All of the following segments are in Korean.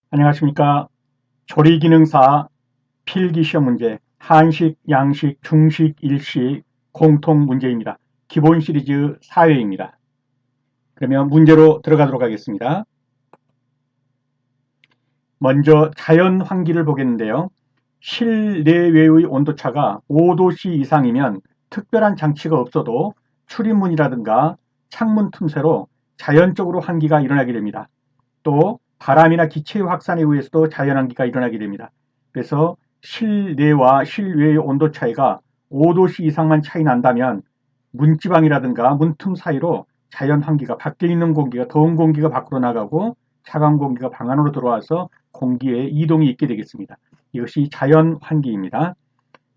안녕하십니까. 조리기능사 필기시험 문제 한식, 양식, 중식, 일식 공통 문제입니다. 기본 시리즈 4회입니다. 그러면 문제로 들어가도록 하겠습니다. 먼저 자연 환기를 보겠는데요. 실내외의 온도차가 5도씨 이상이면 특별한 장치가 없어도 출입문이라든가 창문 틈새로 자연적으로 환기가 일어나게 됩니다. 또 바람이나 기체의 확산에 의해서도 자연환기가 일어나게 됩니다. 그래서 실내와 실외의 온도 차이가 5도씨 이상만 차이 난다면 문지방이라든가 문틈 사이로 자연환기가 밖에 있는 공기가 더운 공기가 밖으로 나가고 차가운 공기가 방 안으로 들어와서 공기의 이동이 있게 되겠습니다. 이것이 자연환기입니다.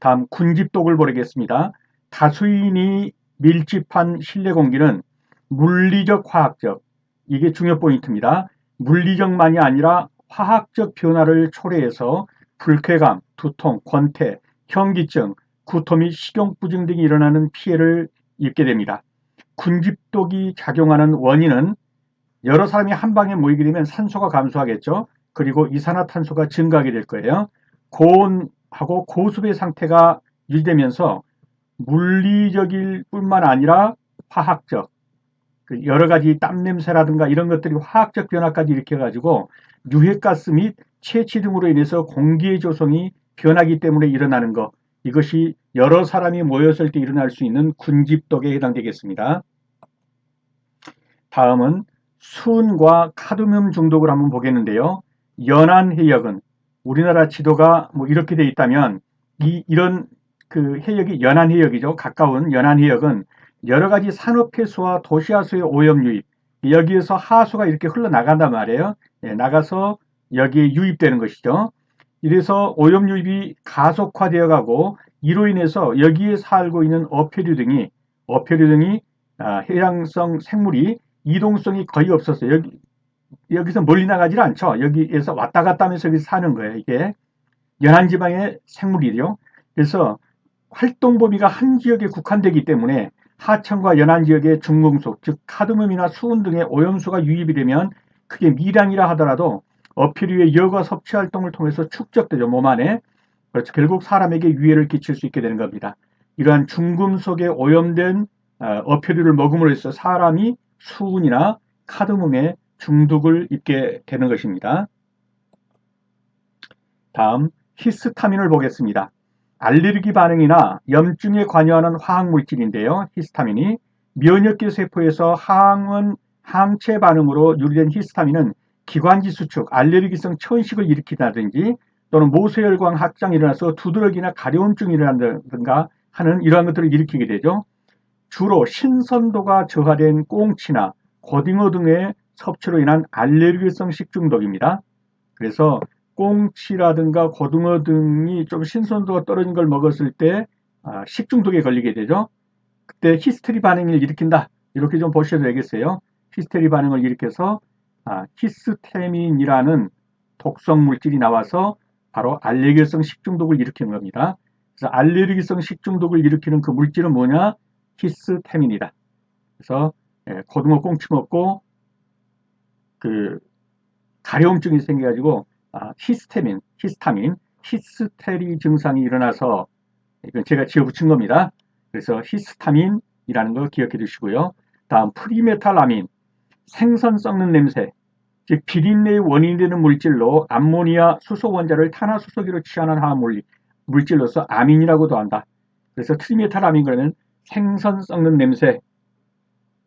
다음 군집독을 보겠습니다. 다수인이 밀집한 실내 공기는 물리적, 화학적, 이게 중요 포인트입니다. 물리적만이 아니라 화학적 변화를 초래해서 불쾌감, 두통, 권태, 현기증, 구토 및 식용부증 등이 일어나는 피해를 입게 됩니다. 군집독이 작용하는 원인은 여러 사람이 한 방에 모이게 되면 산소가 감소하겠죠. 그리고 이산화탄소가 증가하게 될 거예요. 고온하고 고습의 상태가 유지되면서 물리적일 뿐만 아니라 화학적, 여러 가지 땀 냄새라든가 이런 것들이 화학적 변화까지 일으켜가지고 유해가스 및 채취 등으로 인해서 공기의 조성이 변하기 때문에 일어나는 것, 이것이 여러 사람이 모였을 때 일어날 수 있는 군집독에 해당되겠습니다. 다음은 수은과 카드뮴 중독을 한번 보겠는데요. 연안 해역은 우리나라 지도가 뭐 이렇게 돼 있다면 이런 그 해역이 연안 해역이죠. 가까운 연안 해역은 여러 가지 산업 폐수와 도시하수의 오염 유입, 여기에서 하수가 이렇게 흘러나간단 말이에요. 나가서 여기에 유입되는 것이죠. 이래서 오염 유입이 가속화되어 가고 이로 인해서 여기에 살고 있는 어패류 등이 해양성 생물이 이동성이 거의 없었어요. 여기서 멀리 나가질 않죠. 여기에서 왔다 갔다 하면서 여기서 사는 거예요. 이게 연안지방의 생물이죠. 그래서 활동 범위가 한 지역에 국한되기 때문에 하천과 연안 지역의 중금속, 즉 카드뮴이나 수은 등의 오염수가 유입이 되면 그게 미량이라 하더라도 어패류의 여과 섭취 활동을 통해서 축적되죠. 몸 안에. 그렇죠. 결국 사람에게 위해를 끼칠 수 있게 되는 겁니다. 이러한 중금속에 오염된 어패류를 먹음으로 해서 사람이 수은이나 카드뮴에 중독을 입게 되는 것입니다. 다음 히스타민을 보겠습니다. 알레르기 반응이나 염증에 관여하는 화학물질인데요. 히스타민이 면역계 세포에서 항체 반응으로 유리된 히스타민은 기관지 수축, 알레르기성 천식을 일으킨다든지 또는 모세혈관 확장이 일어나서 두드러기나 가려움증이 일어난다든가 하는 이러한 것들을 일으키게 되죠. 주로 신선도가 저하된 꽁치나 고등어 등의 섭취로 인한 알레르기성 식중독입니다. 그래서 꽁치라든가 고등어 등이 좀 신선도가 떨어진 걸 먹었을 때 식중독에 걸리게 되죠. 그때 히스테리 반응을 일으킨다. 이렇게 좀 보셔도 되겠어요. 히스테리 반응을 일으켜서 히스테민이라는 독성 물질이 나와서 바로 알레르기성 식중독을 일으키는 겁니다. 그래서 알레르기성 식중독을 일으키는 그 물질은 뭐냐? 히스테민이다. 그래서 고등어 꽁치 먹고 그 가려움증이 생겨가지고 히스타민, 히스테리 증상이 일어나서 이건 제가 지어붙인 겁니다. 그래서 히스타민이라는 거 기억해 두시고요. 다음 프리메탈아민, 생선 썩는 냄새, 즉 비린내의 원인이 되는 물질로 암모니아 수소 원자를 탄화수소기로 취하는 화학 물질로서 아민이라고도 한다. 그래서 트리메탈아민 그러면 생선 썩는 냄새,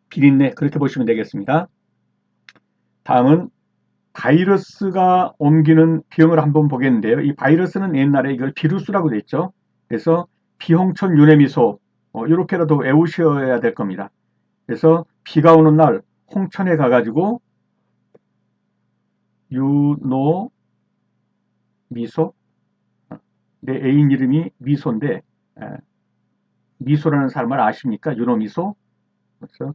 비린내 그렇게 보시면 되겠습니다. 다음은 바이러스가 옮기는 병을 한번 보겠는데요. 이 바이러스는 옛날에 이걸 비루스라고 돼 있죠. 그래서 비홍천 유내미소 이렇게라도 외우셔야 될 겁니다. 그래서 비가 오는 날 홍천에 가가지고 유노 미소 내 애인 이름이 미소인데 미소라는 사람을 아십니까? 유노 미소. 그래서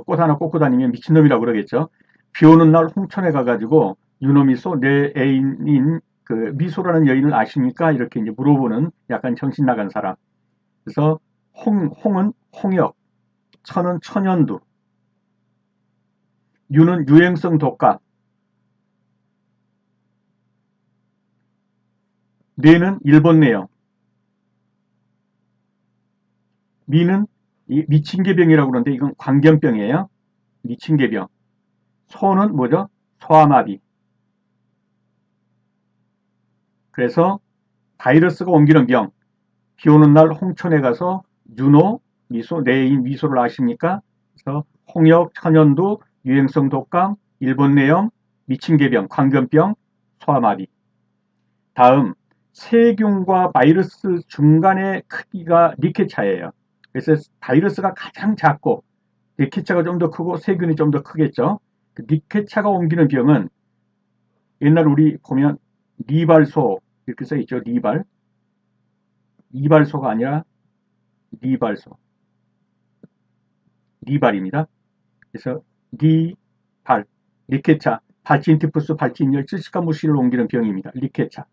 꽃 하나 꽂고 다니면 미친놈이라고 그러겠죠. 비 오는 날 홍천에 가가지고 유노미소 내 애인인 그 미소라는 여인을 아십니까? 이렇게 이제 물어보는 약간 정신 나간 사람. 그래서 홍은 홍역, 천은 천연두, 유는 유행성 독감, 뇌는 일본뇌요. 미는 미친개병이라고 그러는데 이건 광견병이에요. 미친개병. 소는 뭐죠? 소아마비. 그래서 바이러스가 옮기는 병. 비 오는 날 홍천에 가서 윤호, 미소, 내인 미소를 아십니까? 그래서 홍역, 천연두, 유행성 독감, 일본뇌염, 미친개병, 광견병, 소아마비. 다음 세균과 바이러스 중간의 크기가 리케차예요. 그래서 바이러스가 가장 작고 리케차가 좀 더 크고 세균이 좀 더 크겠죠. 리케차가 옮기는 병은 옛날 우리 보면 리발소 이렇게 써 있죠. 리발. 이발소가 아니라 리발소. 리발입니다. 그래서 리발, 리케차, 발진티푸스, 발진열, 찌시카 무시를 옮기는 병입니다. 리케차.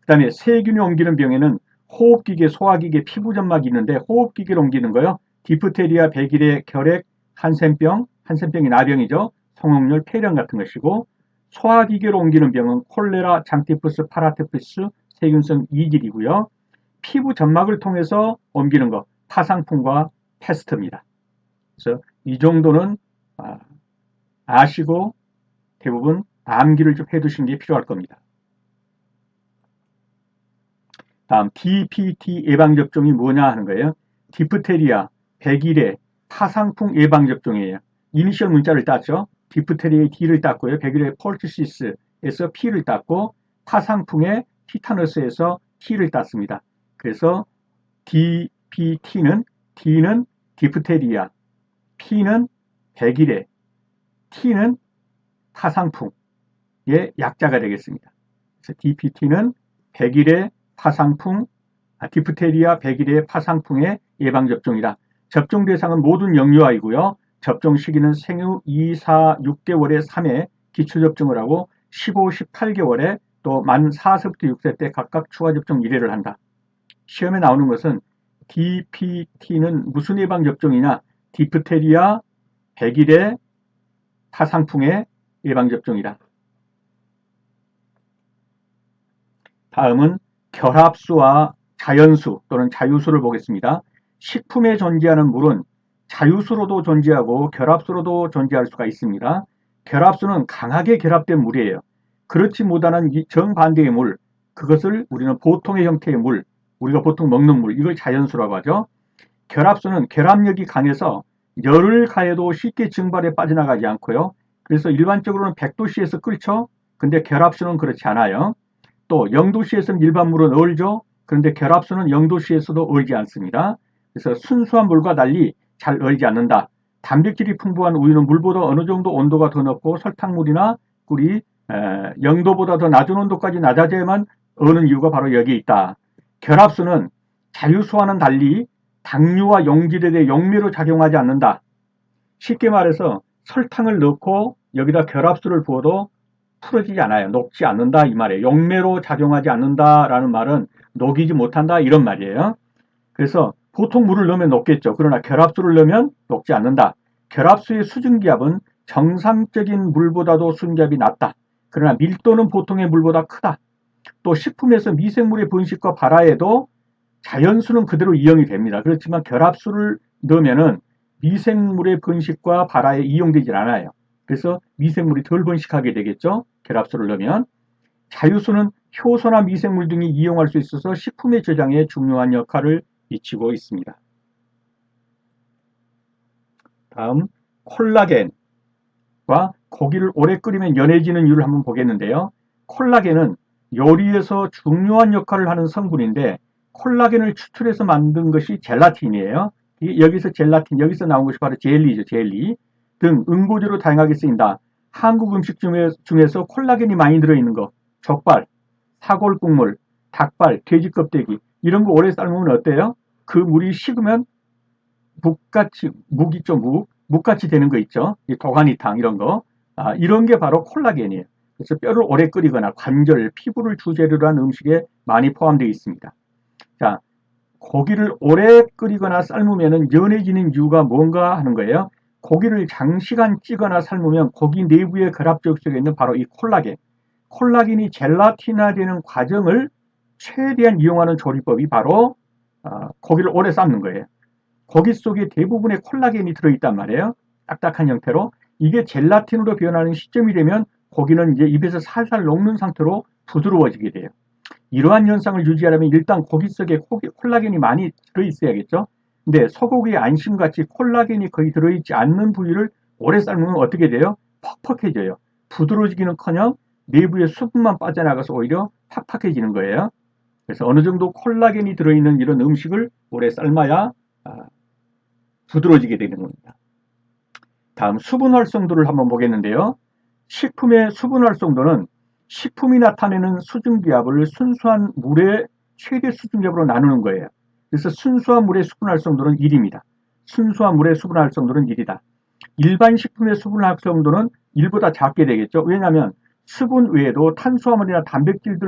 그 다음에 세균이 옮기는 병에는 호흡기계, 소화기계, 피부점막이 있는데 호흡기계를 옮기는 거요. 디프테리아, 백일의 결핵, 한센병, 한센병이 나병이죠. 성홍열, 폐렴 같은 것이고 소화기계로 옮기는 병은 콜레라, 장티푸스, 파라티푸스, 세균성 이질이고요. 피부 점막을 통해서 옮기는 것, 파상풍과 패스트입니다. 그래서 이 정도는 아시고 대부분 암기를 좀 해두신 게 필요할 겁니다. 다음 DPT 예방접종이 뭐냐 하는 거예요. 디프테리아, 백일의, 파상풍 예방접종이에요. 이니셜 문자를 땄죠. 디프테리아의 D를 땄고요. 백일의 펄티시스에서 P를 땄고 파상풍의 티타너스에서 T를 땄습니다. 그래서 DPT는 D는 디프테리아, P는 백일의, T는 파상풍의 약자가 되겠습니다. 그래서 DPT는 백일의 파상풍, 디프테리아, 백일의 파상풍의 예방접종이다. 접종 대상은 모든 영유아이고요. 접종 시기는 생후 2, 4, 6개월에 3회 기초접종을 하고 15, 18개월에 또 만 4세부터 6세 때 각각 추가접종 1회를 한다. 시험에 나오는 것은 DPT는 무슨 예방접종이냐? 디프테리아, 백일의 파상풍의 예방접종이다. 다음은 결합수와 자연수 또는 자유수를 보겠습니다. 식품에 존재하는 물은 자유수로도 존재하고 결합수로도 존재할 수가 있습니다. 결합수는 강하게 결합된 물이에요. 그렇지 못하는 정반대의 물, 그것을 우리는 보통의 형태의 물, 우리가 보통 먹는 물, 이걸 자연수라고 하죠. 결합수는 결합력이 강해서 열을 가해도 쉽게 증발에 빠져나가지 않고요. 그래서 일반적으로는 100도씨에서 끓죠. 근데 결합수는 그렇지 않아요. 또 0도씨에서는 일반 물은 얼죠. 그런데 결합수는 0도씨에서도 얼지 않습니다. 그래서 순수한 물과 달리 잘 얼지 않는다. 단백질이 풍부한 우유는 물보다 어느 정도 온도가 더 높고 설탕물이나 꿀이 0도보다 더 낮은 온도까지 낮아져야만 어는 이유가 바로 여기에 있다. 결합수는 자유수와는 달리 당류와 용질에 용매로 작용하지 않는다. 쉽게 말해서 설탕을 넣고 여기다 결합수를 부어도 풀어지지 않아요. 녹지 않는다 이 말이에요. 용매로 작용하지 않는다라는 말은 녹이지 못한다 이런 말이에요. 그래서 보통 물을 넣으면 녹겠죠. 그러나 결합수를 넣으면 녹지 않는다. 결합수의 수증기압은 정상적인 물보다도 수증기압이 낮다. 그러나 밀도는 보통의 물보다 크다. 또 식품에서 미생물의 번식과 발화에도 자연수는 그대로 이용이 됩니다. 그렇지만 결합수를 넣으면은 미생물의 번식과 발화에 이용되질 않아요. 그래서 미생물이 덜 번식하게 되겠죠. 결합수를 넣으면. 자유수는 효소나 미생물 등이 이용할 수 있어서 식품의 저장에 중요한 역할을 미치고 있습니다. 다음 콜라겐과 고기를 오래 끓이면 연해지는 이유를 한번 보겠는데요. 콜라겐은 요리에서 중요한 역할을 하는 성분인데 콜라겐을 추출해서 만든 것이 젤라틴이에요. 여기서 젤라틴, 여기서 나온 것이 바로 젤리죠. 젤리 등 응고제로 다양하게 쓰인다. 한국 음식 중에서 콜라겐이 많이 들어있는 거, 족발, 사골국물, 닭발, 돼지 껍데기 이런 거 오래 삶으면 어때요? 그 물이 식으면 묵같이, 묵 있죠, 묵같이 되는 거 있죠. 이 도가니탕 이런 거. 이런 게 바로 콜라겐이에요. 그래서 뼈를 오래 끓이거나 관절, 피부를 주재료로 한 음식에 많이 포함되어 있습니다. 자, 고기를 오래 끓이거나 삶으면 연해지는 이유가 뭔가 하는 거예요. 고기를 장시간 찌거나 삶으면 고기 내부의 결합적 속에 있는 바로 이 콜라겐이 젤라틴화되는 과정을 최대한 이용하는 조리법이 바로 고기를 오래 삶는 거예요. 고기 속에 대부분의 콜라겐이 들어있단 말이에요. 딱딱한 형태로. 이게 젤라틴으로 변하는 시점이 되면 고기는 이제 입에서 살살 녹는 상태로 부드러워지게 돼요. 이러한 현상을 유지하려면 일단 고기 속에 콜라겐이 많이 들어있어야겠죠. 근데 소고기의 안심같이 콜라겐이 거의 들어있지 않는 부위를 오래 삶으면 어떻게 돼요? 퍽퍽해져요. 부드러워지기는커녕 내부에 수분만 빠져나가서 오히려 팍팍해지는 거예요. 그래서 어느 정도 콜라겐이 들어있는 이런 음식을 오래 삶아야 부드러워지게 되는 겁니다. 다음 수분 활성도를 한번 보겠는데요. 식품의 수분 활성도는 식품이 나타내는 수증기압을 순수한 물의 최대 수증기압으로 나누는 거예요. 그래서 순수한 물의 수분 활성도는 1입니다. 순수한 물의 수분 활성도는 1이다. 일반 식품의 수분 활성도는 1보다 작게 되겠죠. 왜냐하면 수분 외에도 탄수화물이나 단백질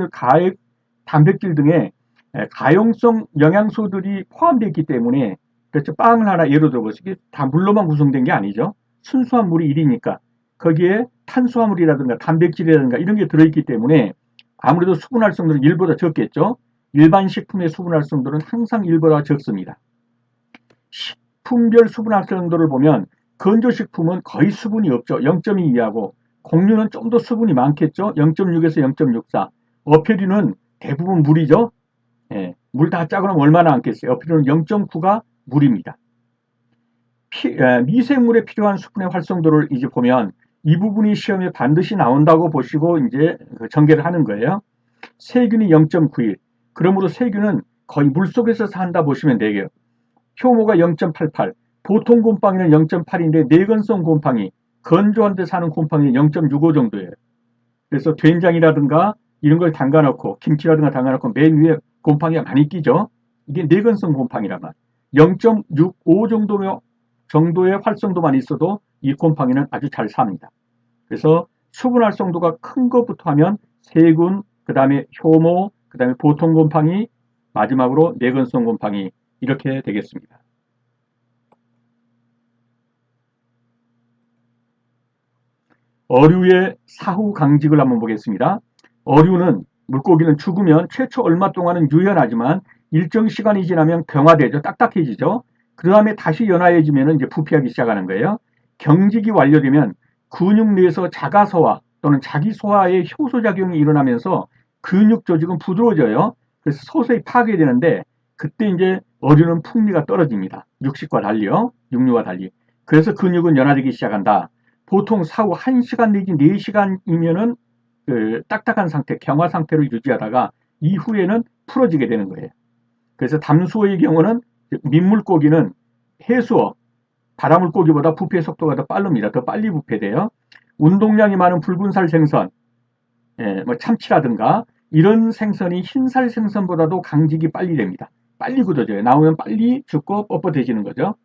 등의 가용성 영양소들이 포함되어 있기 때문에 그렇죠. 빵을 하나 예로 들어보시기 다 물로만 구성된 게 아니죠. 순수한 물이 1이니까 거기에 탄수화물이라든가 단백질이라든가 이런 게 들어있기 때문에 아무래도 수분 활성도는 1보다 적겠죠. 일반 식품의 수분 활성도는 항상 1보다 적습니다. 식품별 수분 활성도를 보면 건조식품은 거의 수분이 없죠. 0.2 이하고 곡류는 좀 더 수분이 많겠죠. 0.6에서 0.64. 어패류는 대부분 물이죠. 예, 물 다 짜고 나면 얼마나 안겠어요. 어패류는 0.9가 물입니다. 미생물에 필요한 수분의 활성도를 이제 보면 이 부분이 시험에 반드시 나온다고 보시고 이제 전개를 하는 거예요. 세균이 0.91. 그러므로 세균은 거의 물속에서 산다 보시면 되게요. 효모가 0.88. 보통 곰팡이는 0.8인데 내건성 곰팡이, 건조한 데 사는 곰팡이는 0.65 정도예요. 그래서 된장이라든가 이런 걸 담가놓고 김치라든가 담가놓고 맨 위에 곰팡이가 많이 끼죠. 이게 내건성 곰팡이란 말. 0.65 정도의 활성도만 있어도 이 곰팡이는 아주 잘 삽니다. 그래서 수분 활성도가 큰 것부터 하면 세균, 그 다음에 효모, 그 다음에 보통 곰팡이, 마지막으로 내건성 곰팡이 이렇게 되겠습니다. 어류의 사후 강직을 한번 보겠습니다. 어류는 물고기는 죽으면 최초 얼마 동안은 유연하지만 일정 시간이 지나면 경화되죠. 딱딱해지죠. 그 다음에 다시 연화해지면 이제 부패하기 시작하는 거예요. 경직이 완료되면 근육 내에서 자가소화 또는 자기소화의 효소작용이 일어나면서 근육 조직은 부드러워져요. 그래서 서서히 파괴되는데 그때 이제 어류는 풍미가 떨어집니다. 육식과 달리요. 육류와 달리. 그래서 근육은 연화되기 시작한다. 보통 사후 1시간 내지 4시간이면은 그 딱딱한 상태, 경화 상태로 유지하다가 이후에는 풀어지게 되는 거예요. 그래서 담수어의 경우는 민물고기는 해수어, 바다물고기보다 부패 속도가 더 빠릅니다. 더 빨리 부패돼요. 운동량이 많은 붉은살 생선, 뭐 참치라든가 이런 생선이 흰살 생선보다도 강직이 빨리 됩니다. 빨리 굳어져요. 나오면 빨리 죽고 뻣뻣해지는 거죠.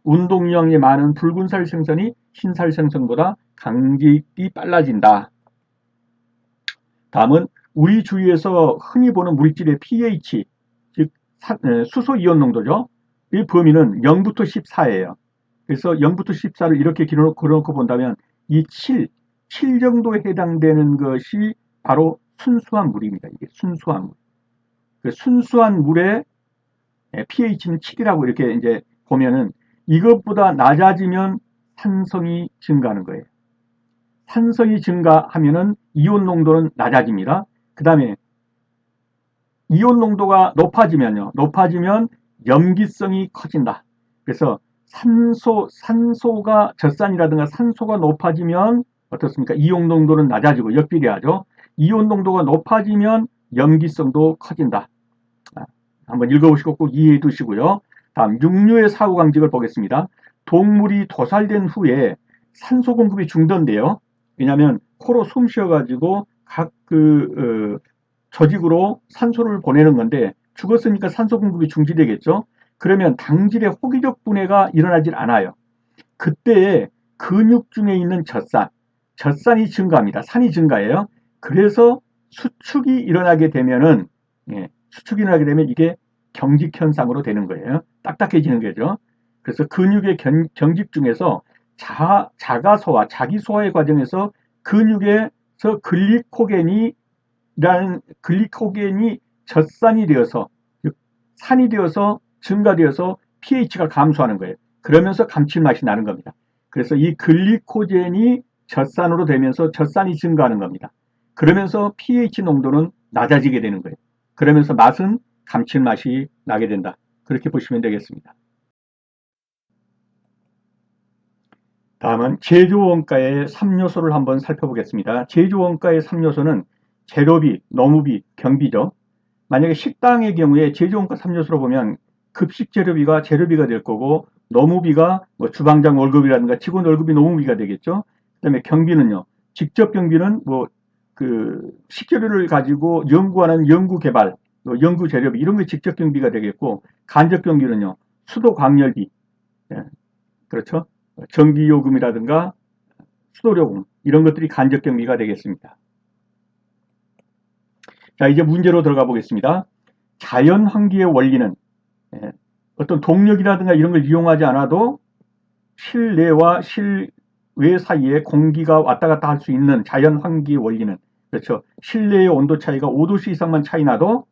운동량이 많은 붉은살 생선이 흰살 생선보다 강직이 빨라진다. 다음은 우리 주위에서 흔히 보는 물질의 pH, 즉 수소이온 농도죠. 이 범위는 0부터 14예요. 그래서 0부터 14를 이렇게 그려놓고 본다면 이 7 정도에 해당되는 것이 바로 순수한 물입니다. 이게 순수한 물. 그 순수한 물의 pH는 7이라고 이렇게 이제 보면은 이것보다 낮아지면 산성이 증가하는 거예요. 산성이 증가하면은 이온 농도는 낮아집니다. 그 다음에 이온 농도가 높아지면 염기성이 커진다. 그래서 산소가 젖산이라든가 산소가 높아지면 어떻습니까? 이온 농도는 낮아지고 역비례하죠. 이온 농도가 높아지면 염기성도 커진다. 한번 읽어보시고 꼭 이해해 두시고요. 다음 육류의 사후 강직을 보겠습니다. 동물이 도살된 후에 산소 공급이 중단돼요. 왜냐하면 코로 숨 쉬어가지고 각 조직으로 산소를 보내는 건데 죽었으니까 산소 공급이 중지되겠죠. 그러면 당질의 호기적 분해가 일어나질 않아요. 그때 근육 중에 있는 젖산이 증가합니다. 산이 증가해요. 그래서 수축이 일어나게 되면 이게 경직 현상으로 되는 거예요. 딱딱해지는 거죠. 그래서 근육의 경직 중에서 자가소화, 자기소화의 과정에서 근육에서 글리코겐이 젖산이 되어서, 즉 산이 되어서 증가되어서 pH가 감소하는 거예요. 그러면서 감칠맛이 나는 겁니다. 그래서 이 글리코젠이 젖산으로 되면서 젖산이 증가하는 겁니다. 그러면서 pH 농도는 낮아지게 되는 거예요. 그러면서 맛은 감칠맛이 나게 된다. 그렇게 보시면 되겠습니다. 다음은 제조원가의 3요소를 한번 살펴보겠습니다. 제조원가의 3요소는 재료비, 노무비, 경비죠. 만약에 식당의 경우에 제조원가 3요소로 보면 급식 재료비가 될 거고, 노무비가 뭐 주방장 월급이라든가 직원 월급이 노무비가 되겠죠. 그 다음에 경비는요, 직접 경비는 뭐 그 식재료를 가지고 연구하는 연구개발, 연구 재료비 이런 게 직접 경비가 되겠고, 간접 경비는요, 수도 광열비, 예, 그렇죠. 전기요금이라든가 수도요금 이런 것들이 간접 경비가 되겠습니다. 자, 이제 문제로 들어가 보겠습니다. 자연 환기의 원리는 어떤 동력이라든가 이런 걸 이용하지 않아도 실내와 실외 사이에 공기가 왔다 갔다 할 수 있는 자연 환기의 원리는, 그렇죠. 실내의 온도 차이가 5도씨 이상만 차이 나도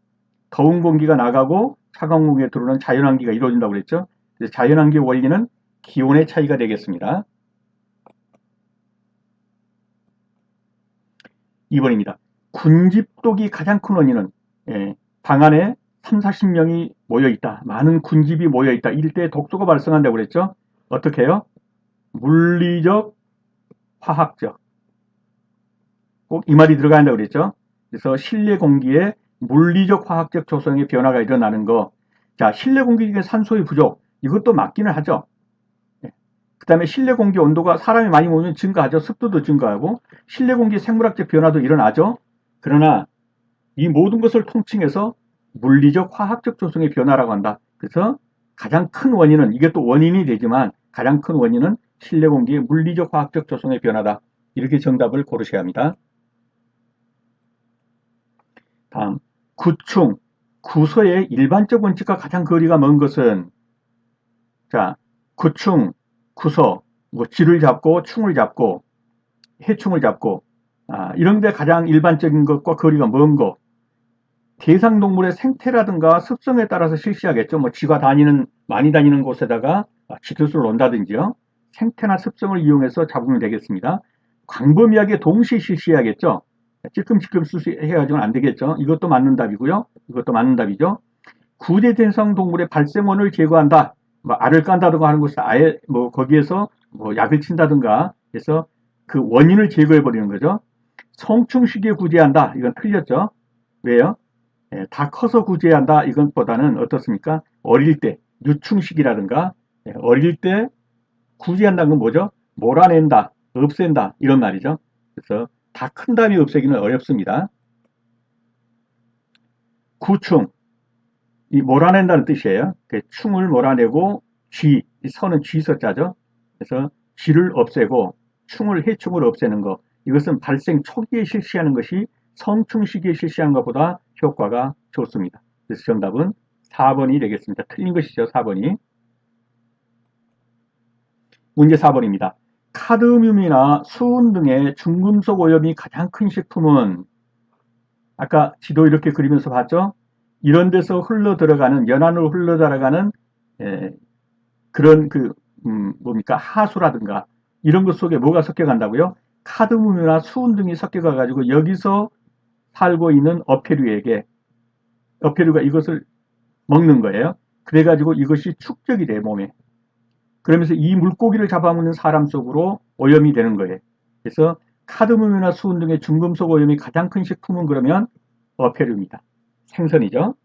더운 공기가 나가고 차가운 공기가 들어오는 자연 환기가 이루어진다고 그랬죠. 그래서 자연 환기의 원리는 기온의 차이가 되겠습니다. 2번입니다. 군집독이 가장 큰 원인은 방 안에 3, 40명이 모여있다. 많은 군집이 모여있다. 이럴 때 독소가 발생한다고 그랬죠. 어떻게 해요? 물리적, 화학적. 꼭 이 말이 들어가야 한다고 그랬죠. 그래서 실내 공기에 물리적, 화학적 조성의 변화가 일어나는 거. 자, 실내 공기 중에 산소의 부족. 이것도 맞기는 하죠. 그 다음에 실내 공기 온도가 사람이 많이 모이면 증가하죠. 습도도 증가하고 실내 공기 생물학적 변화도 일어나죠. 그러나 이 모든 것을 통칭해서 물리적 화학적 조성의 변화라고 한다. 그래서 가장 큰 원인은, 이게 또 원인이 되지만 가장 큰 원인은 실내 공기의 물리적 화학적 조성의 변화다. 이렇게 정답을 고르셔야 합니다. 다음, 구충, 구서의 일반적 원칙과 가장 거리가 먼 것은, 자, 구충, 구서, 뭐 쥐를 잡고 충을 잡고 해충을 잡고 이런 데 가장 일반적인 것과 거리가 먼 것. 대상 동물의 생태라든가 습성에 따라서 실시하겠죠. 뭐 쥐가 많이 다니는 곳에다가 쥐덫을 놓는다든지요. 생태나 습성을 이용해서 잡으면 되겠습니다. 광범위하게 동시에 실시해야겠죠. 찔끔찔끔 해가지고는 안 되겠죠. 이것도 맞는 답이고요. 이것도 맞는 답이죠. 구제 대상 동물의 발생원을 제거한다. 뭐 알을 깐다든가 하는 곳에 아예 뭐 거기에서 뭐 약을 친다든가 해서 그 원인을 제거해 버리는 거죠. 성충 시기에 구제한다. 이건 틀렸죠. 왜요? 다 커서 구제한다. 이것보다는 어떻습니까? 어릴 때 유충 시기라든가 어릴 때 구제한다는 건 뭐죠? 몰아낸다, 없앤다 이런 말이죠. 그래서 다 큰 다음에 없애기는 어렵습니다. 구충, 이 몰아낸다는 뜻이에요. 충을 몰아내고 쥐, 이 선은 쥐서자죠. 그래서 쥐를 없애고 해충을 없애는 것. 이것은 발생 초기에 실시하는 것이 성충 시기에 실시하는 것보다 효과가 좋습니다. 그래서 정답은 4번이 되겠습니다. 틀린 것이죠. 4번이. 문제 4번입니다. 카드뮴이나 수은 등의 중금속 오염이 가장 큰 식품은, 아까 지도 이렇게 그리면서 봤죠? 이런 데서 흘러 들어가는, 연안으로 흘러 들어가는 그런 뭡니까? 하수라든가 이런 것 속에 뭐가 섞여간다고요? 카드뮴이나 수은 등이 섞여가 가지고 여기서 살고 있는 어패류가 이것을 먹는 거예요. 그래가지고 이것이 축적이 돼, 몸에. 그러면서 이 물고기를 잡아먹는 사람 속으로 오염이 되는 거예요. 그래서 카드뮴이나 수은 등의 중금속 오염이 가장 큰 식품은 그러면 어패류입니다. 생선이죠.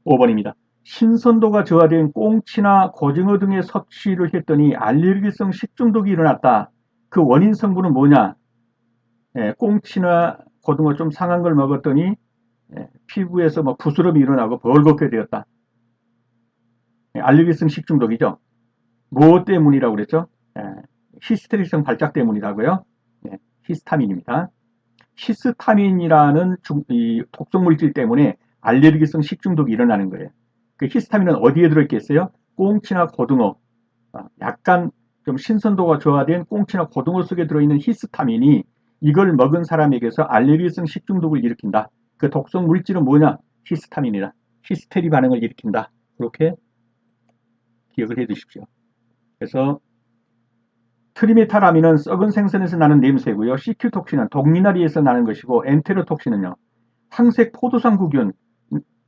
5번입니다. 신선도가 저하된 꽁치나 고등어 등의 섭취를 했더니 알레르기성 식중독이 일어났다. 그 원인 성분은 뭐냐? 꽁치나 고등어 좀 상한 걸 먹었더니 피부에서 뭐 부스럼이 일어나고 벌겋게 되었다. 알레르기성 식중독이죠. 무엇 때문이라고 그랬죠? 히스테릭성 발작 때문이라고요. 히스타민입니다. 히스타민이라는 독성물질 때문에 알레르기성 식중독이 일어나는 거예요. 그 히스타민은 어디에 들어있겠어요? 꽁치나 고등어, 약간 좀 신선도가 저하된 꽁치나 고등어 속에 들어있는 히스타민이 이걸 먹은 사람에게서 알레르기성 식중독을 일으킨다. 그 독성 물질은 뭐냐? 히스타민이다. 히스테리 반응을 일으킨다. 그렇게 기억을 해 두십시오. 그래서 트리메탈아민은 썩은 생선에서 나는 냄새고요. 시큐톡신은 독미나리에서 나는 것이고, 엔테로톡신은요, 황색 포도상구균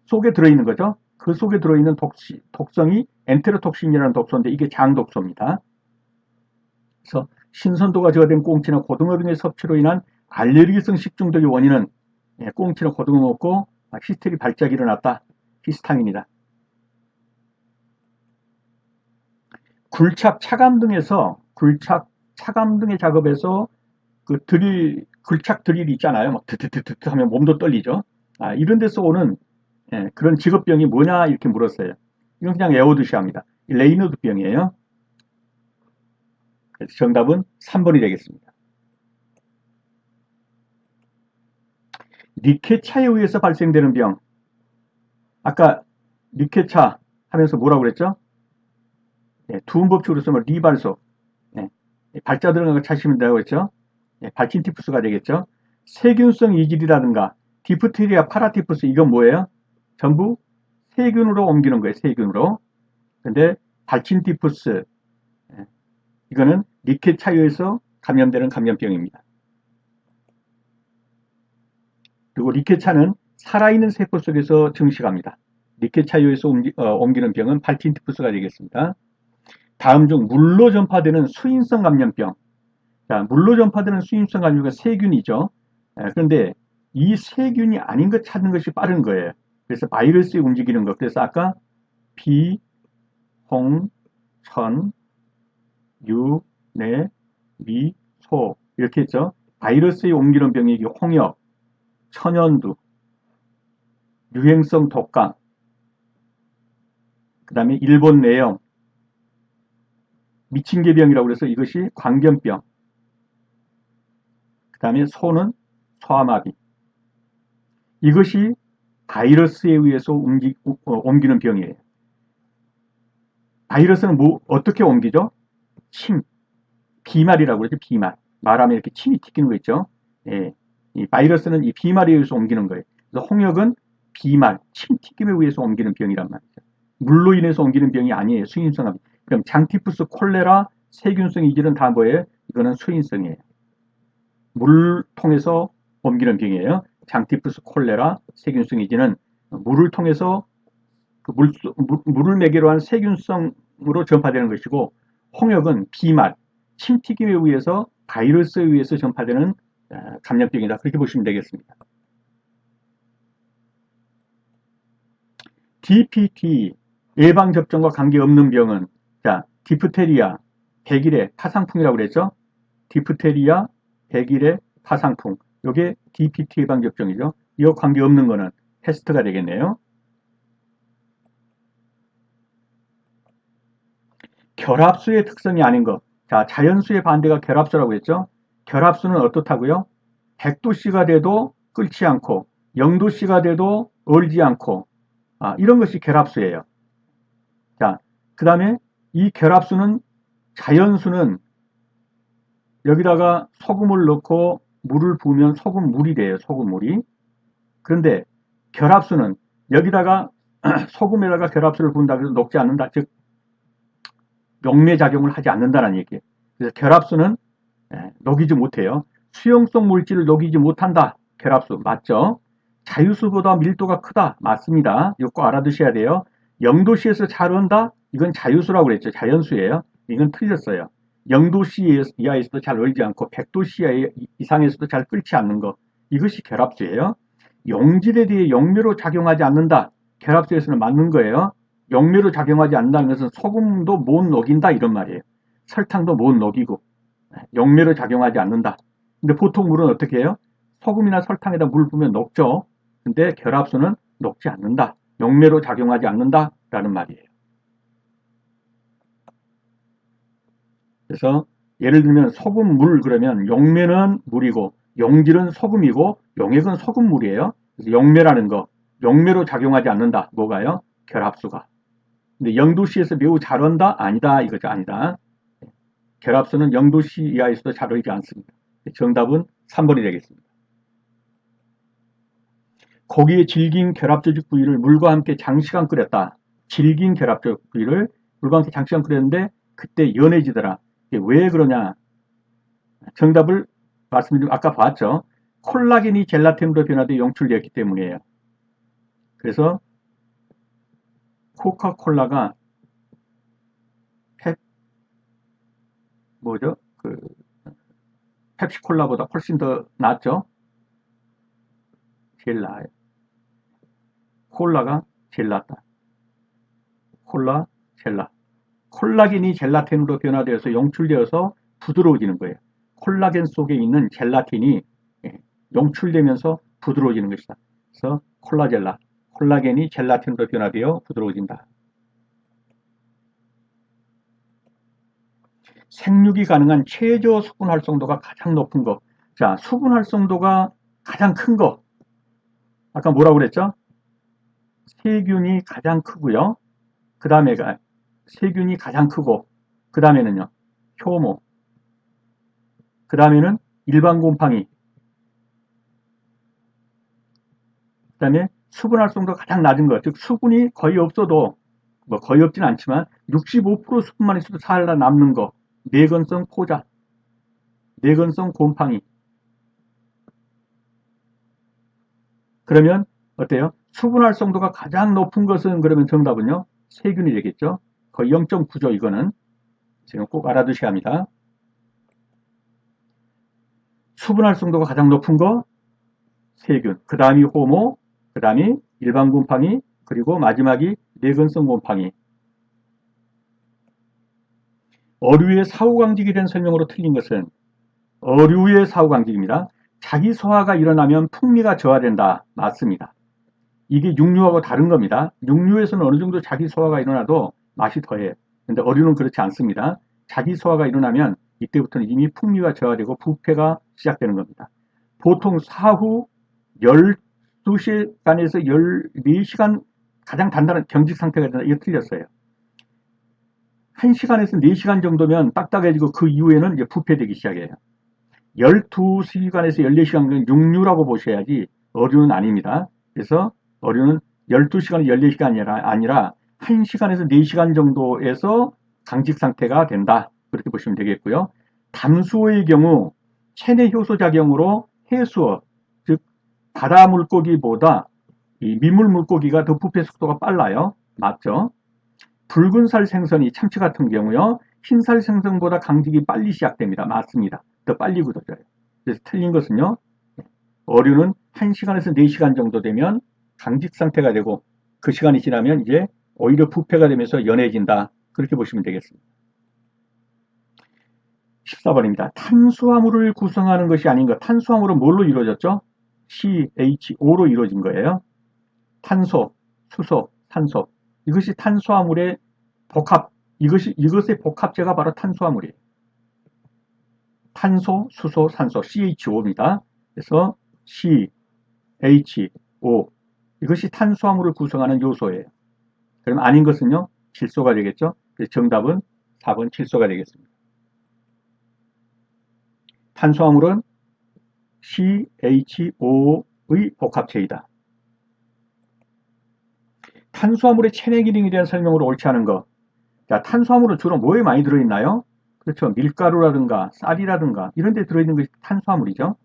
속에 들어있는 거죠. 그 속에 들어있는 독성이 엔테로톡신이라는 독소인데, 이게 장독소입니다. 그래서 신선도가 저하된 꽁치나 고등어 등의 섭취로 인한 알레르기성 식중독의 원인은 꽁치나 고등어 먹고 히스테리 발작이 일어났다. 히스타민이다. 굴착, 차감 등에서 차감 등의 작업에서 그 굴착 드릴 있잖아요. 막 드드드드 하면 몸도 떨리죠. 이런 데서 오는 그런 직업병이 뭐냐 이렇게 물었어요. 이건 그냥 에오드시아입니다. 레이너드 병이에요. 그래서 정답은 3번이 되겠습니다. 니케차에 의해서 발생되는 병. 아까 니케차 하면서 뭐라고 그랬죠? 두음법칙으로 쓰면 리발소. 발자 들어간 거 찾으시면 되고 있죠. 발진티푸스가 되겠죠. 세균성 이질이라든가 디프테리아, 파라티푸스 이건 뭐예요? 전부 세균으로 옮기는 거예요. 세균으로. 근데 발진티푸스 이거는 리케차에서 감염되는 감염병입니다. 그리고 리케차는 살아있는 세포 속에서 증식합니다. 리케차에서 옮기는 병은 발진티푸스가 되겠습니다. 다음 중 물로 전파되는 수인성 감염병. 자, 물로 전파되는 수인성 감염병은 세균이죠. 그런데 이 세균이 아닌 것 찾는 것이 빠른 거예요. 그래서 바이러스에 움직이는 것. 그래서 아까 비, 홍, 천, 유, 내, 미, 소 이렇게 했죠. 바이러스에 옮기는 병이 홍역, 천연두, 유행성 독감, 그 다음에 일본 내염, 미친개병이라고 해서 이것이 광견병, 그 다음에 소는 소아마비. 이것이 바이러스에 의해서 옮기는 병이에요. 바이러스는 어떻게 옮기죠? 침, 비말이라고 그러죠. 비말. 말하면 이렇게 침이 튀기는 거 있죠. 이 바이러스는 이 비말에 의해서 옮기는 거예요. 그래서 홍역은 비말, 침 튀김에 의해서 옮기는 병이란 말이죠. 물로 인해서 옮기는 병이 아니에요. 수인성 암. 그럼 장티푸스, 콜레라, 세균성 이질은 다 뭐예요? 이거는 수인성이에요. 물 통해서 옮기는 병이에요. 장티푸스, 콜레라, 세균성 이질은 물을 통해서 그 물을 매개로 한 세균성으로 전파되는 것이고, 홍역은 비말, 침튀김에 의해서 바이러스에 의해서 전파되는 감염병이다. 그렇게 보시면 되겠습니다. DPT 예방접종과 관계없는 병은 자, 디프테리아, 백일의 파상풍이라고 그랬죠. 디프테리아, 백일의 파상풍. 이게 DPT 예방접종이죠. 이거 관계없는 거는 패스트가 되겠네요. 결합수의 특성이 아닌 것. 자, 자연수의 반대가 결합수라고 했죠. 결합수는 어떻다고요? 100도씨가 돼도 끓지 않고 0도씨가 돼도 얼지 않고 이런 것이 결합수예요. 자, 그 다음에 이 결합수는 자연수는 여기다가 소금을 넣고 물을 부으면 소금물이 돼요. 소금물이. 그런데 결합수는 여기다가 소금에다가 결합수를 부은다고 해서 녹지 않는다. 즉 용매작용을 하지 않는다는 얘기예요. 그래서 결합수는 녹이지 못해요. 수용성 물질을 녹이지 못한다. 결합수 맞죠? 자유수보다 밀도가 크다. 맞습니다. 이거 꼭 알아두셔야 돼요. 0도씨에서 잘 얼다? 이건 자유수라고 그랬죠. 자연수예요. 이건 틀렸어요. 0도씨 이하에서도 잘 얼지 않고 100도씨 이상에서도 잘 끓지 않는 것. 이것이 결합수예요. 용질에 대해 용매로 작용하지 않는다. 결합수에서는 맞는 거예요. 용매로 작용하지 않는다는 것은 소금도 못 녹인다 이런 말이에요. 설탕도 못 녹이고 용매로 작용하지 않는다. 근데 보통 물은 어떻게 해요? 소금이나 설탕에다 물 부으면 녹죠. 근데 결합수는 녹지 않는다. 용매로 작용하지 않는다 라는 말이에요. 그래서 예를 들면 소금물 그러면 용매는 물이고 용질은 소금이고 용액은 소금물이에요. 그래서 용매라는 거 용매로 작용하지 않는다. 뭐가요? 결합수가. 근데 0도씨에서 매우 잘 온다? 아니다. 이거죠. 아니다. 결합수는 0도씨 이하에서도 잘 오지 않습니다. 정답은 3번이 되겠습니다. 고기의 질긴 결합조직 부위를 물과 함께 장시간 끓였다. 질긴 결합조직 부위를 물과 함께 장시간 끓였는데 그때 연해지더라. 이게 왜 그러냐? 정답을 말씀드리면 아까 봤죠. 콜라겐이 젤라틴으로 변화되어 용출되었기 때문이에요. 그래서 코카콜라가 펩시콜라보다 훨씬 더 낫죠. 제일 나아요. 콜라가 제일 낫다. 콜라, 젤라. 콜라겐이 젤라틴으로 변화되어서 용출되어서 부드러워지는 거예요. 콜라겐 속에 있는 젤라틴이 용출되면서 부드러워지는 것이다. 그래서 콜라젤라, 콜라겐이 젤라틴으로 변화되어 부드러워진다. 생육이 가능한 최저 수분 활성도가 가장 높은 거. 자, 수분 활성도가 가장 큰 거. 아까 뭐라고 그랬죠? 세균이 가장 크고요. 그 다음에가 세균이 가장 크고, 그 다음에는요, 효모, 그 다음에는 일반 곰팡이, 그 다음에 수분 활성도가 가장 낮은 것, 즉 수분이 거의 없어도, 뭐 거의 없진 않지만 65% 수분만 있어도 살아남는 거, 내건성 포자, 내건성 곰팡이. 그러면 어때요? 수분 활성도가 가장 높은 것은 그러면 정답은요? 세균이 되겠죠? 거의 0.9죠, 이거는. 지금 꼭 알아두셔야 합니다. 수분 활성도가 가장 높은 거 세균, 그 다음이 호모, 그 다음이 일반 곰팡이, 그리고 마지막이 내근성 곰팡이. 어류의 사후강직이 된 설명으로 틀린 것은 어류의 사후강직입니다. 자기 소화가 일어나면 풍미가 저하된다. 맞습니다. 이게 육류하고 다른 겁니다. 육류에서는 어느 정도 자기 소화가 일어나도 맛이 더해요. 근데 어류는 그렇지 않습니다. 자기 소화가 일어나면 이때부터는 이미 풍미가 저하되고 부패가 시작되는 겁니다. 보통 사후 12시간에서 14시간 가장 단단한 경직 상태가 된다. 이거 틀렸어요. 1시간에서 4시간 정도면 딱딱해지고 그 이후에는 이제 부패되기 시작해요. 12시간에서 14시간은 육류라고 보셔야지 어류는 아닙니다. 그래서 어류는 12시간, 14시간이 아니라 1시간에서 4시간 정도에서 강직 상태가 된다. 그렇게 보시면 되겠고요. 담수어의 경우 체내 효소 작용으로 해수어, 즉 바다 물고기보다 이 민물 물고기가 더 부패 속도가 빨라요. 맞죠? 붉은 살 생선이 참치 같은 경우요. 흰살 생선보다 강직이 빨리 시작됩니다. 맞습니다. 더 빨리 굳어져요. 그래서 틀린 것은요. 어류는 1시간에서 4시간 정도 되면 강직 상태가 되고 그 시간이 지나면 이제 오히려 부패가 되면서 연해진다. 그렇게 보시면 되겠습니다. 14번입니다. 탄수화물을 구성하는 것이 아닌 것. 탄수화물은 뭘로 이루어졌죠? CHO로 이루어진 거예요. 탄소, 수소, 산소. 이것이 탄수화물의 복합. 이것의 복합제가 바로 탄수화물이에요. 탄소, 수소, 산소, CHO입니다. 그래서 CHO. 이것이 탄수화물을 구성하는 요소예요. 그럼 아닌 것은요? 질소가 되겠죠? 그래서 정답은 4번 질소가 되겠습니다. 탄수화물은 CHO의 복합체이다. 탄수화물의 체내 기능에 대한 설명으로 옳지 않은 것. 자, 탄수화물은 주로 뭐에 많이 들어있나요? 그렇죠. 밀가루라든가 쌀이라든가 이런 데 들어있는 것이 탄수화물이죠.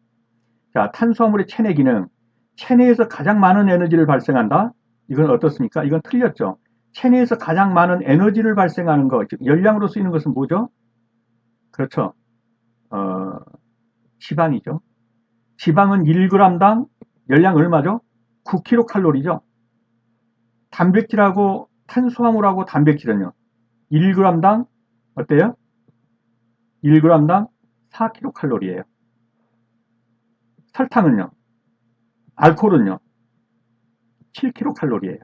자, 탄수화물의 체내 기능. 체내에서 가장 많은 에너지를 발생한다? 이건 어떻습니까? 이건 틀렸죠. 체내에서 가장 많은 에너지를 발생하는 것, 즉 열량으로 쓰이는 것은 뭐죠? 그렇죠. 지방이죠. 지방은 1g당 열량 얼마죠? 9kcal죠. 단백질하고 탄수화물하고 단백질은요. 1g당 어때요? 1g당 4kcal예요. 설탕은요. 알코올은요. 7kcal예요.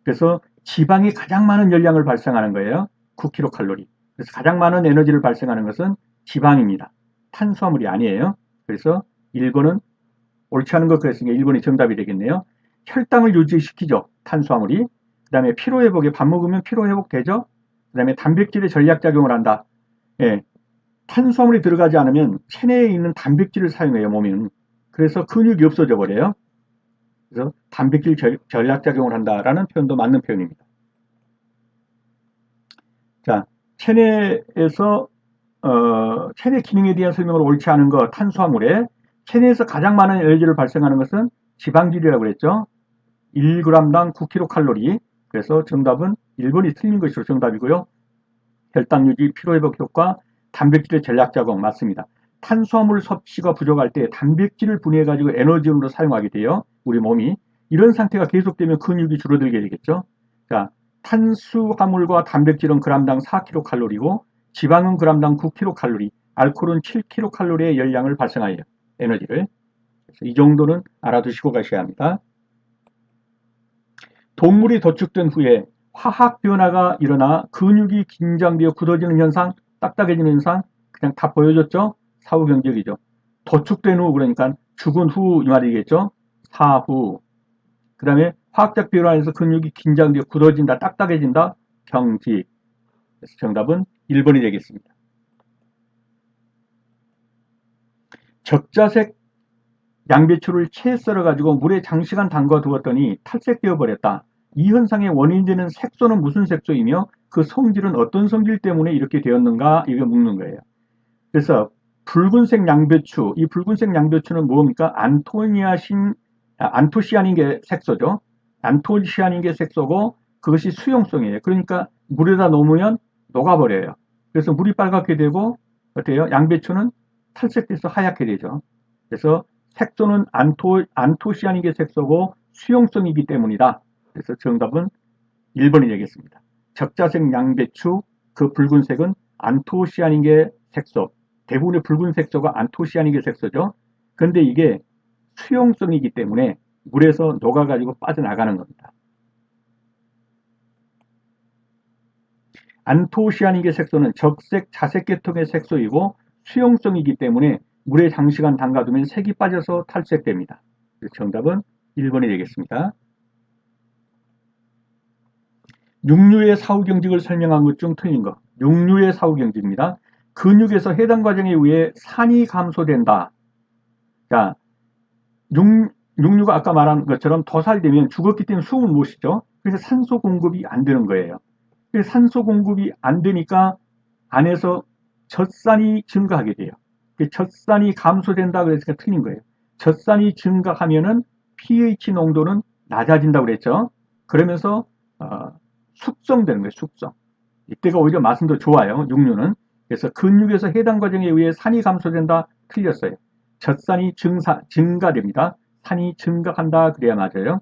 그래서 지방이 가장 많은 열량을 발생하는 거예요. 9kcal. 그래서 가장 많은 에너지를 발생하는 것은 지방입니다. 탄수화물이 아니에요. 그래서 1번은 옳지 않은 것 그랬으니까 1번이 정답이 되겠네요. 혈당을 유지시키죠. 탄수화물이. 그 다음에 피로회복에 밥 먹으면 피로회복 되죠. 그 다음에 단백질의 전략작용을 한다. 예, 탄수화물이 들어가지 않으면 체내에 있는 단백질을 사용해요, 몸은. 그래서 근육이 없어져 버려요. 그래서 단백질 전략작용을 한다라는 표현도 맞는 표현입니다. 자, 체내에서 체내 기능에 대한 설명을 옳지 않은 것, 탄수화물에 체내에서 가장 많은 에너지를 발생하는 것은 지방질이라고 그랬죠. 1g당 9kcal. 그래서 정답은 1번이 틀린 것으로 정답이고요. 혈당 유지, 피로회복 효과, 단백질의 전략작용 맞습니다. 탄수화물 섭취가 부족할 때 단백질을 분해해가지고 에너지원으로 사용하게 돼요. 우리 몸이. 이런 상태가 계속되면 근육이 줄어들게 되겠죠. 자, 탄수화물과 단백질은 g당 4kcal고 지방은 g당 9kcal, 알코올은 7kcal의 열량을 발생하여 에너지를. 그래서 이 정도는 알아두시고 가셔야 합니다. 동물이 도축된 후에 화학 변화가 일어나 근육이 긴장되어 굳어지는 현상, 딱딱해지는 현상, 그냥 다 보여줬죠? 사후경직이죠. 도축된 후, 그러니까 죽은 후 이 말이겠죠? 사후. 그 다음에 화학적 변화에서 근육이 긴장되어 굳어진다, 딱딱해진다, 경직. 그래서 정답은 1번이 되겠습니다. 적자색 양배추를 채 썰어가지고 물에 장시간 담가 두었더니 탈색되어 버렸다. 이 현상의 원인 되는 색소는 무슨 색소이며 그 성질은 어떤 성질 때문에 이렇게 되었는가? 이거 묻는 거예요. 그래서 붉은색 양배추, 이 붉은색 양배추는 뭡니까? 안토시아닌 게 색소죠. 안토시아닌 게 색소고 그것이 수용성이에요. 그러니까 물에다 놓으면 녹아버려요. 그래서 물이 빨갛게 되고 어때요? 양배추는 탈색돼서 하얗게 되죠. 그래서 색소는 안토시아닌 게 색소고 수용성이기 때문이다. 그래서 정답은 1번이 되겠습니다. 적자색 양배추, 그 붉은색은 안토시아닌 게 색소. 대부분의 붉은 색소가 안토시아닌 게 색소죠. 그런데 이게 수용성이기 때문에 물에서 녹아가지고 빠져나가는 겁니다. 안토시아닌 게 색소는 적색 자색 계통의 색소이고 수용성이기 때문에 물에 장시간 담가두면 색이 빠져서 탈색됩니다. 정답은 1번이 되겠습니다. 육류의 사후경직을 설명한 것 중 틀린 것. 육류의 사후경직입니다. 근육에서 해당 과정에 의해 산이 감소된다. 자, 육류가 아까 말한 것처럼 도살되면 죽었기 때문에 숨을 못 쉬죠. 그래서 산소 공급이 안 되는 거예요. 그래서 산소 공급이 안 되니까 안에서 젖산이 증가하게 돼요. 젖산이 감소된다 그랬으니까 틀린 거예요. 젖산이 증가하면은 pH 농도는 낮아진다고 그랬죠. 그러면서 숙성되는 거예요. 숙성. 이때가 오히려 맛은 더 좋아요. 육류는. 그래서 근육에서 해당 과정에 의해 산이 감소된다. 틀렸어요. 젖산이 증가됩니다. 산이 증가한다. 그래야 맞아요.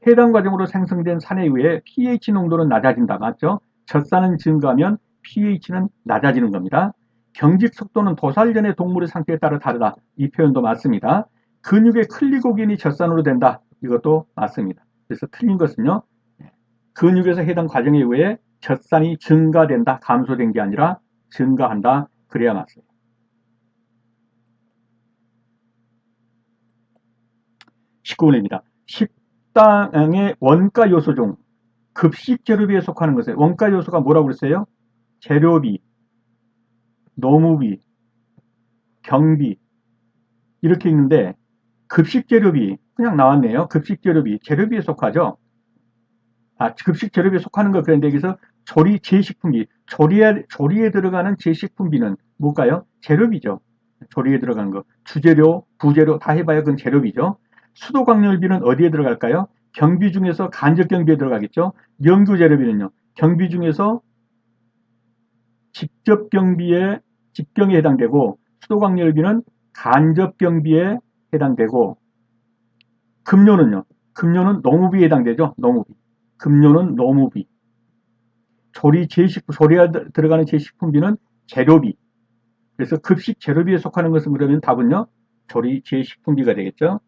해당 과정으로 생성된 산에 의해 pH 농도는 낮아진다. 맞죠? 젖산은 증가하면 pH는 낮아지는 겁니다. 경직 속도는 도살 전의 동물의 상태에 따라 다르다. 이 표현도 맞습니다. 근육의 클리고겐이 젖산으로 된다. 이것도 맞습니다. 그래서 틀린 것은요. 근육에서 해당 과정에 의해 젖산이 증가된다. 감소된 게 아니라 증가한다. 그래야 맞습니다. 19번입니다. 식당의 원가 요소 중 급식 재료비에 속하는 것에 원가 요소가 뭐라고 그랬어요? 재료비, 노무비, 경비 이렇게 있는데 급식 재료비 그냥 나왔네요. 급식 재료비, 재료비에 속하죠. 급식 재료비에 속하는 거 그런데 여기서 조리 제식품비, 조리에 들어가는 제식품비는 뭘까요? 재료비죠. 조리에 들어가는 거. 주재료, 부재료 다 해봐야 그건 재료비죠. 수도광열비는 어디에 들어갈까요? 경비 중에서 간접 경비에 들어가겠죠. 연구 재료비는요. 경비 중에서 직접 경비에 직경에 해당되고 수도광열비는 간접 경비에 해당되고 급료는요. 급료는 노무비에 해당되죠. 노무비. 급료는 노무비. 조리에 들어가는 제식품비는 재료비. 그래서 급식 재료비에 속하는 것은 그러면 답은요. 조리 제식품비가 되겠죠.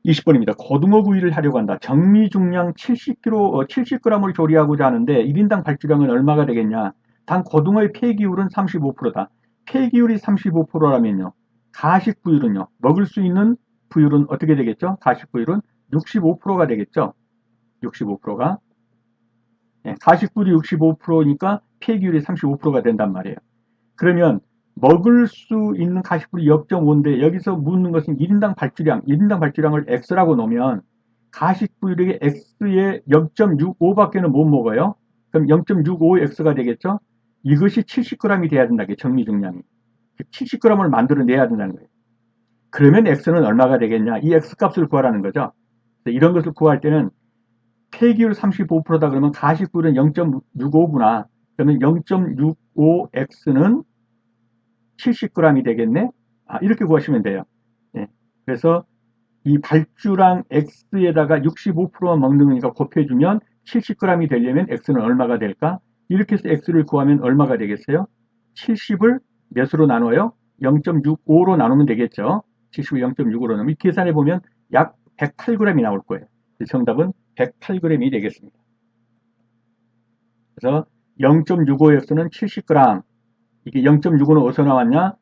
20번입니다. 고등어 구이를 하려고 한다. 정미 중량 70g을 조리하고자 하는데 1인당 발주량은 얼마가 되겠냐. 단 고등어의 폐기율은 35%다. 폐기율이 35%라면요. 가식 부율은요. 먹을 수 있는 부율은 어떻게 되겠죠? 가식 부율은 65%가 되겠죠. 65%가. 가십불이 65%니까 폐기율이 35%가 된단 말이에요. 그러면 먹을 수 있는 가십불이 0.5인데 여기서 묻는 것은 1인당 발주량을 X라고 놓으면 가십불이 X의 0.65밖에는 못 먹어요. 그럼 0.65X가 되겠죠? 이것이 70g이 돼야 된다게 정미 중량이. 70g을 만들어내야 된다는 거예요. 그러면 X는 얼마가 되겠냐? 이 X 값을 구하라는 거죠. 이런 것을 구할 때는 폐기율 35%다 그러면 가십불은 0.65구나. 그러면 0.65X는 70g이 되겠네? 이렇게 구하시면 돼요. 그래서 이 발주량 X에다가 65%만 먹는 거니까 곱해주면 70g이 되려면 X는 얼마가 될까? 이렇게 해서 X를 구하면 얼마가 되겠어요? 70을 몇으로 나눠요? 0.65로 나누면 되겠죠. 70을 0.65로 나누면 이 계산해 보면 약 108g이 나올 거예요. 정답은 108g이 되겠습니다. 그래서 0.65X는 70g. 이게 0.65는 어디서 나왔냐?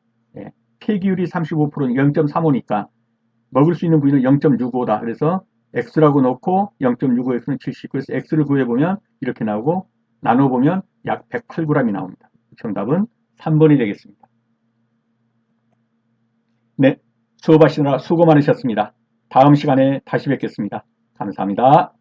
폐기율이 35%는 0.35니까 먹을 수 있는 부위는 0.65다. 그래서 X라고 놓고 0.65X는 70. 그래서 X를 구해보면 이렇게 나오고 나눠보면 약 108g이 나옵니다. 정답은 3번이 되겠습니다. 네, 수업하시느라 수고 많으셨습니다. 다음 시간에 다시 뵙겠습니다. 감사합니다.